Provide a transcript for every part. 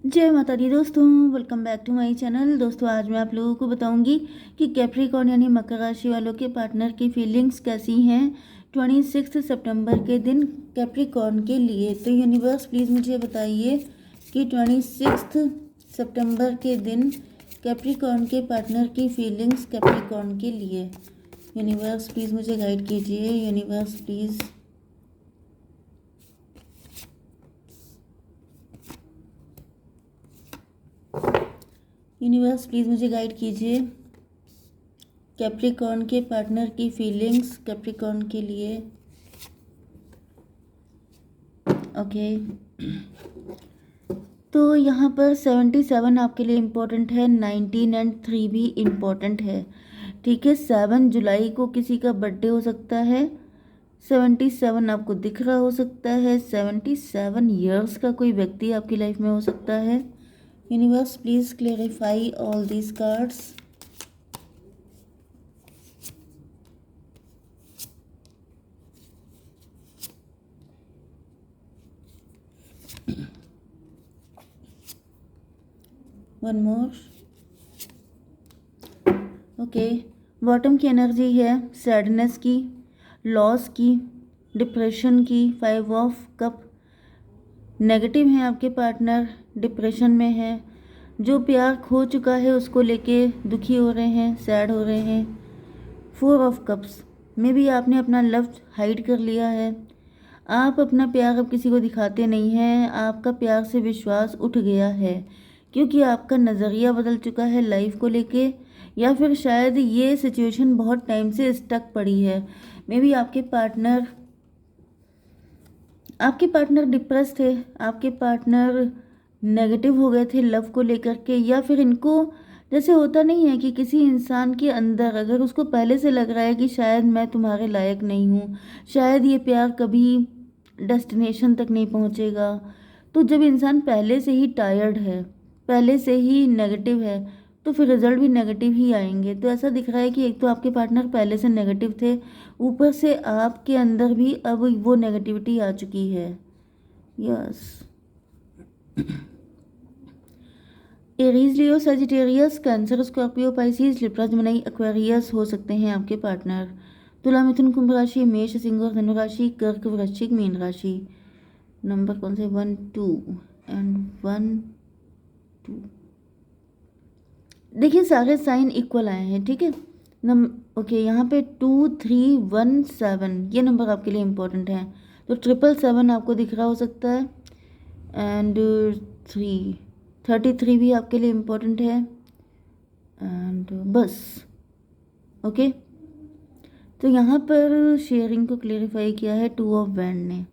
जय माता दी दोस्तों, welcome back to my channel. दोस्तों आज मैं आप लोगों को बताऊंगी कि कैप्रिकॉर्न यानी मकर राशि वालों के पार्टनर की फीलिंग्स कैसी हैं 26 सितंबर के दिन कैप्रिकॉर्न के लिए। तो यूनिवर्स प्लीज़ मुझे बताइए कि 26 सितंबर के दिन कैप्रिकॉर्न के पार्टनर की फीलिंग्स कैप्रिकॉर्न के लिए। यूनिवर्स प्लीज़ मुझे गाइड कीजिए। Universe please. यूनिवर्स प्लीज़ मुझे गाइड कीजिए कैप्रिकॉर्न के पार्टनर की फीलिंग्स कैप्रिकॉर्न के लिए। ओके, तो यहाँ पर 77 आपके लिए इम्पोर्टेंट है, 19 एंड 3 भी इम्पोर्टेंट है। ठीक है, 7 जुलाई को किसी का बर्थडे हो सकता है। 77 आपको दिख रहा हो सकता है। 77 ईयर्स का कोई व्यक्ति आपकी लाइफ में हो सकता है। Universe please clarify all these cards. One more. Okay, bottom की एनर्जी है सैडनेस की, लॉस की, डिप्रेशन की। 5 ऑफ कप नेगेटिव है आपके पार्टनर, डिप्रेशन में है। जो प्यार खो चुका है उसको लेके दुखी हो रहे हैं, सैड हो रहे हैं। 4 ऑफ कप्स में भी आपने अपना लव हाइड कर लिया है। आप अपना प्यार अब किसी को दिखाते नहीं हैं। आपका प्यार से विश्वास उठ गया है क्योंकि आपका नज़रिया बदल चुका है लाइफ को लेके, या फिर शायद ये सिचुएशन बहुत टाइम से स्टक पड़ी है। मे बी आपके पार्टनर डिप्रेस थे, आपके पार्टनर नेगेटिव हो गए थे लव को लेकर के, या फिर इनको जैसे होता नहीं है कि किसी इंसान के अंदर अगर उसको पहले से लग रहा है कि शायद मैं तुम्हारे लायक नहीं हूँ, शायद ये प्यार कभी डेस्टिनेशन तक नहीं पहुँचेगा। तो जब इंसान पहले से ही टायर्ड है, पहले से ही नेगेटिव है, तो फिर रिजल्ट भी नेगेटिव ही आएंगे। तो ऐसा दिख रहा है कि एक तो आपके पार्टनर पहले से नेगेटिव थे, ऊपर से आपके अंदर भी अब वो नेगेटिविटी आ चुकी है। Yes, Aries, Leo, Sagittarius, Cancer, Scorpio, Pisces, Libra, Gemini, Aquarius हो सकते हैं आपके पार्टनर। तुला, मिथुन, कुंभ राशि, मेष, सिंह और धनु राशि, कर्क, वृश्चिक, मीन राशि। नंबर कौन से? 1 2 एंड 1 2। देखिए सारे साइन इक्वल आए हैं। ठीक है, ओके, यहाँ पे 2 3 1 7 ये नंबर आपके लिए इम्पोर्टेंट है। तो 777 आपको दिख रहा हो सकता है, एंड 33 भी आपके लिए इम्पोर्टेंट है, एंड बस। ओके, तो यहाँ पर शेयरिंग को क्लेरिफाई किया है 2 ऑफ बैंड ने।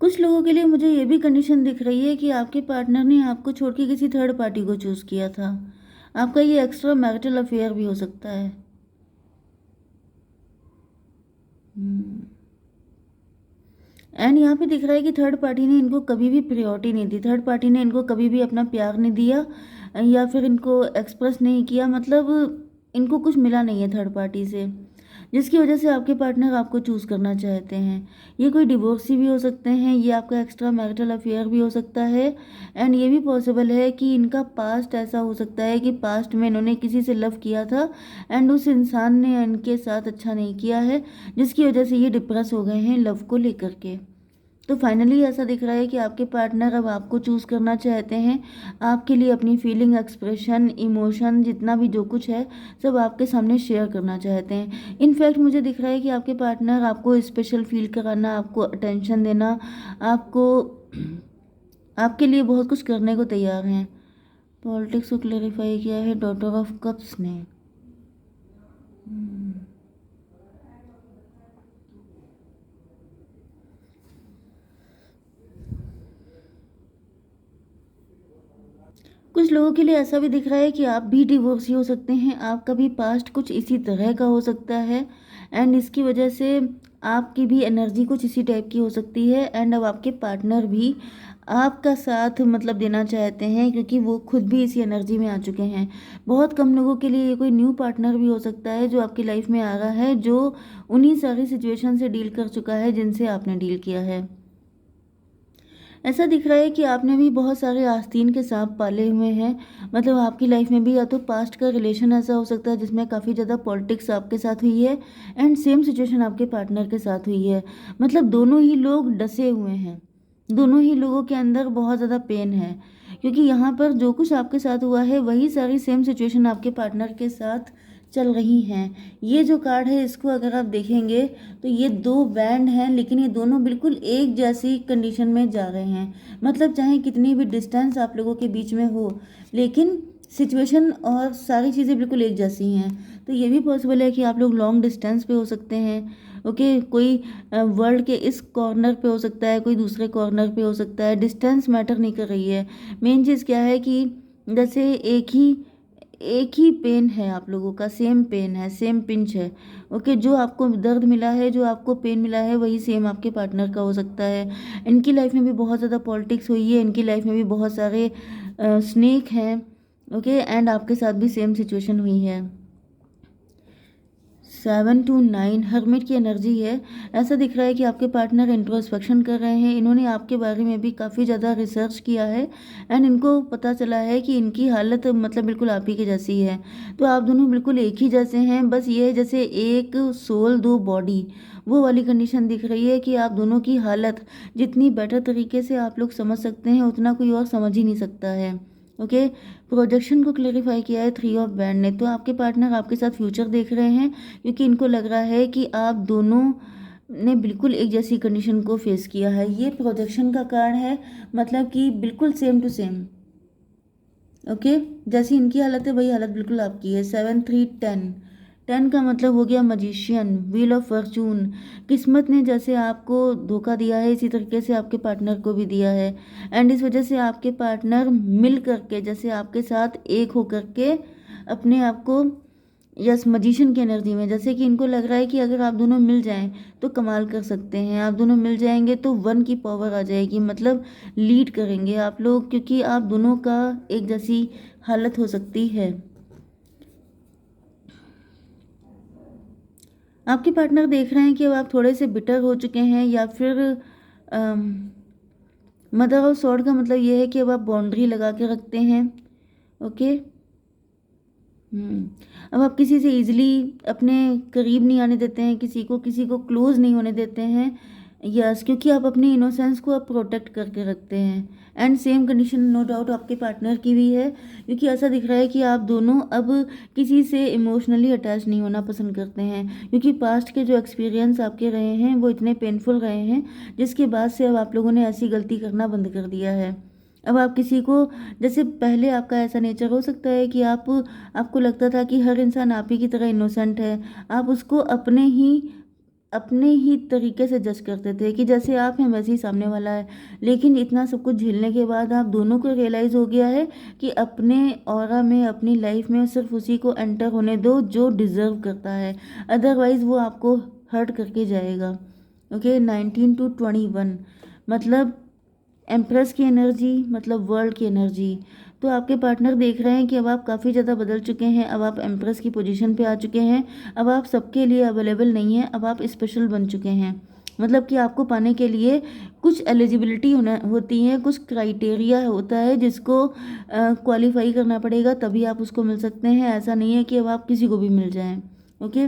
कुछ लोगों के लिए मुझे ये भी कंडीशन दिख रही है कि आपके पार्टनर ने आपको छोड़ के किसी थर्ड पार्टी को चूज़ किया था। आपका ये एक्स्ट्रा मैरिटल अफेयर भी हो सकता है। एंड यहाँ पे दिख रहा है कि थर्ड पार्टी ने इनको कभी भी प्रायोरिटी नहीं दी, थर्ड पार्टी ने इनको कभी भी अपना प्यार नहीं दिया, या फिर इनको एक्सप्रेस नहीं किया, मतलब इनको कुछ मिला नहीं है थर्ड पार्टी से, जिसकी वजह से आपके पार्टनर आपको चूज़ करना चाहते हैं। ये कोई डिवोर्सी भी हो सकते हैं, ये आपका एक्स्ट्रा मैरिटल अफेयर भी हो सकता है, एंड ये भी पॉसिबल है कि इनका पास्ट ऐसा हो सकता है कि पास्ट में इन्होंने किसी से लव किया था एंड उस इंसान ने इनके साथ अच्छा नहीं किया है, जिसकी वजह से ये डिप्रेस हो गए हैं लव को लेकर के। तो फाइनली ऐसा दिख रहा है कि आपके पार्टनर अब आपको चूज़ करना चाहते हैं, आपके लिए अपनी फीलिंग, एक्सप्रेशन, इमोशन, जितना भी जो कुछ है सब आपके सामने शेयर करना चाहते हैं। इनफैक्ट मुझे दिख रहा है कि आपके पार्टनर आपको स्पेशल फील कराना, आपको अटेंशन देना, आपको आपके लिए बहुत कुछ करने को तैयार हैं। पॉलिटिक्स को क्लेरिफाई किया है डॉटर ऑफ कप्स ने। कुछ लोगों के लिए ऐसा भी दिख रहा है कि आप भी डिवोर्सी हो सकते हैं, आपका भी पास्ट कुछ इसी तरह का हो सकता है, एंड इसकी वजह से आपकी भी एनर्जी कुछ इसी टाइप की हो सकती है, एंड अब आपके पार्टनर भी आपका साथ मतलब देना चाहते हैं क्योंकि वो खुद भी इसी एनर्जी में आ चुके हैं। बहुत कम लोगों के लिए ये कोई न्यू पार्टनर भी हो सकता है जो आपकी लाइफ में आ रहा है, जो उन्हीं सारी सिचुएशन से डील कर चुका है जिनसे आपने डील किया है। ऐसा दिख रहा है कि आपने भी बहुत सारे आस्तीन के सांप पाले हुए हैं। मतलब आपकी लाइफ में भी या तो पास्ट का रिलेशन ऐसा हो सकता है जिसमें काफ़ी ज़्यादा पॉलिटिक्स आपके साथ हुई है, एंड सेम सिचुएशन आपके पार्टनर के साथ हुई है। मतलब दोनों ही लोग डसे हुए हैं, दोनों ही लोगों के अंदर बहुत ज़्यादा पेन है, क्योंकि यहाँ पर जो कुछ आपके साथ हुआ है वही सारी सेम सिचुएशन आपके पार्टनर के साथ चल रही हैं। ये जो कार्ड है इसको अगर आप देखेंगे तो ये दो बैंड हैं, लेकिन ये दोनों बिल्कुल एक जैसी कंडीशन में जा रहे हैं। मतलब चाहे कितनी भी डिस्टेंस आप लोगों के बीच में हो, लेकिन सिचुएशन और सारी चीज़ें बिल्कुल एक जैसी हैं। तो ये भी पॉसिबल है कि आप लोग लॉन्ग डिस्टेंस पे हो सकते हैं। ओके, कोई वर्ल्ड के इस कॉर्नर पे हो सकता है, कोई दूसरे कॉर्नर पे हो सकता है। डिस्टेंस मैटर नहीं कर रही है। मेन चीज़ क्या है कि जैसे एक ही पेन है आप लोगों का, सेम पेन है, सेम पिंच है। ओके, जो आपको दर्द मिला है, जो आपको पेन मिला है, वही सेम आपके पार्टनर का हो सकता है। इनकी लाइफ में भी बहुत ज़्यादा पॉलिटिक्स हुई है, इनकी लाइफ में भी बहुत सारे स्नेक हैं। ओके, एंड आपके साथ भी सेम सिचुएशन हुई है। 7 to 9 हर्मिट की एनर्जी है। ऐसा दिख रहा है कि आपके पार्टनर इंट्रोस्पेक्शन कर रहे हैं, इन्होंने आपके बारे में भी काफ़ी ज़्यादा रिसर्च किया है, एंड इनको पता चला है कि इनकी हालत मतलब बिल्कुल आप ही की जैसी है। तो आप दोनों बिल्कुल एक ही जैसे हैं, बस ये है जैसे एक सोल दो बॉडी, वो वाली कंडीशन दिख रही है कि आप दोनों की हालत जितनी बेटर तरीके से आप लोग समझ सकते हैं उतना कोई और समझ ही नहीं सकता है। ओके, प्रोजेक्शन को क्लेरिफाई किया है 3 ऑफ बैंड ने। तो आपके पार्टनर आपके साथ फ्यूचर देख रहे हैं, क्योंकि इनको लग रहा है कि आप दोनों ने बिल्कुल एक जैसी कंडीशन को फेस किया है। ये प्रोजेक्शन का कार्ड है, मतलब कि बिल्कुल सेम टू सेम। ओके, जैसी इनकी हालत है वही हालत बिल्कुल आपकी है। 7 3 10, 10 का मतलब हो गया मजिशियन, व्हील ऑफ फॉर्चून। किस्मत ने जैसे आपको धोखा दिया है इसी तरीके से आपके पार्टनर को भी दिया है, एंड इस वजह से आपके पार्टनर मिल करके जैसे आपके साथ एक हो करके अपने आप को, यस, मजिशियन की एनर्जी में, जैसे कि इनको लग रहा है कि अगर आप दोनों मिल जाएं तो कमाल कर सकते हैं। आप दोनों मिल जाएंगे तो वन की पावर आ जाएगी, मतलब लीड करेंगे आप लोग, क्योंकि आप दोनों का एक जैसी हालत हो सकती है। आपके पार्टनर देख रहे हैं कि अब आप थोड़े से बिटर हो चुके हैं, या फिर मदर ऑफ सॉर्ड का मतलब ये है कि अब आप बाउंड्री लगा के रखते हैं। ओके, अब आप किसी से इजीली अपने करीब नहीं आने देते हैं, किसी को क्लोज नहीं होने देते हैं। यस, क्योंकि आप अपनी इनोसेंस को आप प्रोटेक्ट करके रखते हैं, and same condition no doubt आपके पार्टनर की भी है, क्योंकि ऐसा दिख रहा है कि आप दोनों अब किसी से इमोशनली अटैच नहीं होना पसंद करते हैं, क्योंकि पास्ट के जो एक्सपीरियंस आपके रहे हैं वो इतने पेनफुल रहे हैं, जिसके बाद से अब आप लोगों ने ऐसी गलती करना बंद कर दिया है। अब आप किसी को, जैसे पहले आपका ऐसा नेचर हो सकता है कि आपको लगता था कि हर इंसान आप ही की तरह इनोसेंट है, आप उसको अपने ही तरीके से जज करते थे कि जैसे आप हैं वैसे ही सामने वाला है। लेकिन इतना सब कुछ झेलने के बाद आप दोनों को रियलाइज़ हो गया है कि अपने ऑरा में, अपनी लाइफ में सिर्फ उसी को एंटर होने दो जो डिज़र्व करता है, अदरवाइज़ वो आपको हर्ट करके जाएगा। ओके, 19 to 21 मतलब एम्प्रेस की एनर्जी, मतलब वर्ल्ड की एनर्जी। तो आपके पार्टनर देख रहे हैं कि अब आप काफ़ी ज़्यादा बदल चुके हैं, अब आप एम्प्रेस की पोजीशन पे आ चुके हैं, अब आप सबके लिए अवेलेबल नहीं हैं, अब आप स्पेशल बन चुके हैं। मतलब कि आपको पाने के लिए कुछ एलिजिबिलिटी होना होती है, कुछ क्राइटेरिया होता है जिसको क्वालिफाई करना पड़ेगा, तभी आप उसको मिल सकते हैं। ऐसा नहीं है कि अब आप किसी को भी मिल जाएं। ओके,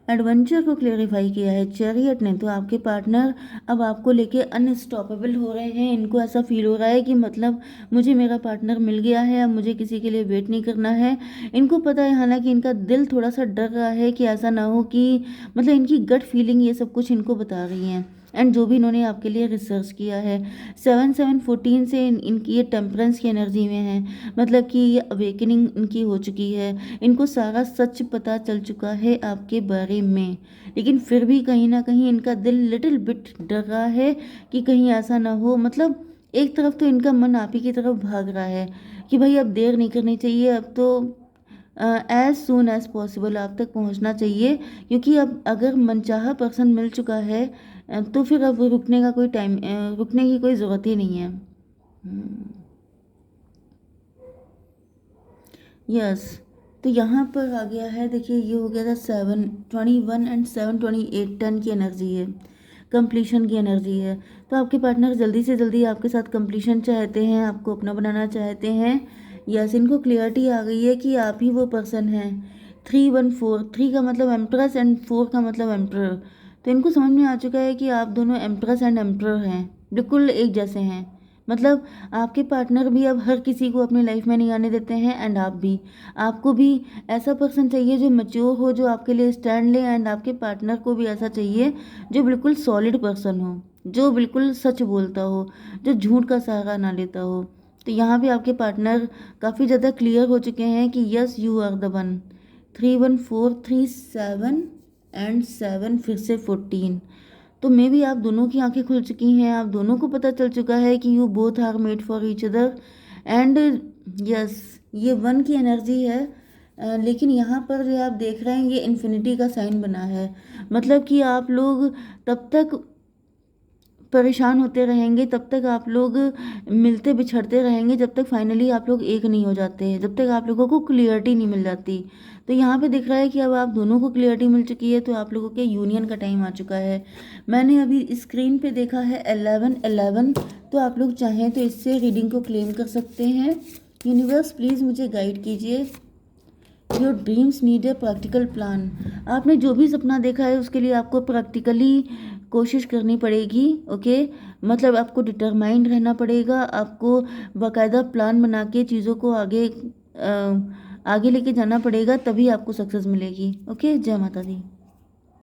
एडवेंचर को क्लेरिफाई किया है चैरियट ने। तो आपके पार्टनर अब आपको लेके अनस्टॉपेबल हो रहे हैं, इनको ऐसा फील हो रहा है कि मतलब मुझे मेरा पार्टनर मिल गया है, अब मुझे किसी के लिए वेट नहीं करना है। इनको पता है, हालांकि इनका दिल थोड़ा सा डर रहा है कि ऐसा ना हो कि, मतलब इनकी गट फीलिंग ये सब कुछ इनको बता रही हैं, एंड जो भी इन्होंने आपके लिए रिसर्च किया है। 7 7 14 से इनकी ये टेम्परेंस की एनर्जी में है, मतलब कि ये अवेकनिंग इनकी हो चुकी है, इनको सारा सच पता चल चुका है आपके बारे में। लेकिन फिर भी कहीं ना कहीं इनका दिल लिटिल बिट डर रहा है कि कहीं ऐसा ना हो, मतलब एक तरफ तो इनका मन आप ही की तरफ भाग रहा है कि भाई अब देर नहीं करनी चाहिए, अब तो एज सून एज पॉसिबल आप तक पहुंचना चाहिए, क्योंकि अब अगर मनचाहा पर्सन मिल चुका है तो फिर अब रुकने का कोई टाइम, रुकने की कोई ज़रूरत ही नहीं है। यस, तो यहाँ पर आ गया है, देखिए ये हो गया था 7 21 एंड 7 28 10 की एनर्जी है। कंप्लीशन की एनर्जी है। तो आपके पार्टनर जल्दी से जल्दी आपके साथ कंप्लीशन चाहते हैं, आपको अपना बनाना चाहते हैं। यस, इनको क्लियरिटी आ गई है कि आप ही वो पर्सन हैं। 314, 3 का मतलब एम्प्रेस एंड 4 का मतलब एम्प्रर। तो इनको समझ में आ चुका है कि आप दोनों एम्प्रेस एंड एम्प्रर हैं, बिल्कुल एक जैसे हैं। मतलब आपके पार्टनर भी अब हर किसी को अपनी लाइफ में नहीं आने देते हैं, एंड आप भी। आपको भी ऐसा पर्सन चाहिए जो मैच्योर हो, जो आपके लिए स्टैंड ले, एंड आपके पार्टनर को भी ऐसा चाहिए जो बिल्कुल सॉलिड पर्सन हो, जो बिल्कुल सच बोलता हो, जो झूठ का सहारा ना लेता हो। तो यहाँ भी आपके पार्टनर काफ़ी ज़्यादा क्लियर हो चुके हैं कि yes you are the one. 31437 and 7 फिर से 14। तो मे भी आप दोनों की आंखें खुल चुकी हैं, आप दोनों को पता चल चुका है कि you both are made for each other. And yes, ये वन की एनर्जी है। लेकिन यहाँ पर जो आप देख रहे हैं ये इन्फिनिटी का साइन बना है। मतलब कि आप लोग तब तक परेशान होते रहेंगे, तब तक आप लोग मिलते बिछड़ते रहेंगे, जब तक फाइनली आप लोग एक नहीं हो जाते, जब तक आप लोगों को क्लियरिटी नहीं मिल जाती। तो यहाँ पे दिख रहा है कि अब आप दोनों को क्लियरिटी मिल चुकी है, तो आप लोगों के यूनियन का टाइम आ चुका है। मैंने अभी स्क्रीन पे देखा है 11 तो आप लोग चाहें तो इससे रीडिंग को क्लेम कर सकते हैं। यूनिवर्स प्लीज़ मुझे गाइड कीजिए। Your dreams need a practical plan. आपने जो भी सपना देखा है उसके लिए आपको प्रैक्टिकली कोशिश करनी पड़ेगी। ओके, मतलब आपको डिटरमाइंड रहना पड़ेगा, आपको बाकायदा प्लान बना के चीज़ों को आगे लेके जाना पड़ेगा, तभी आपको सक्सेस मिलेगी। ओके, जय माता दी।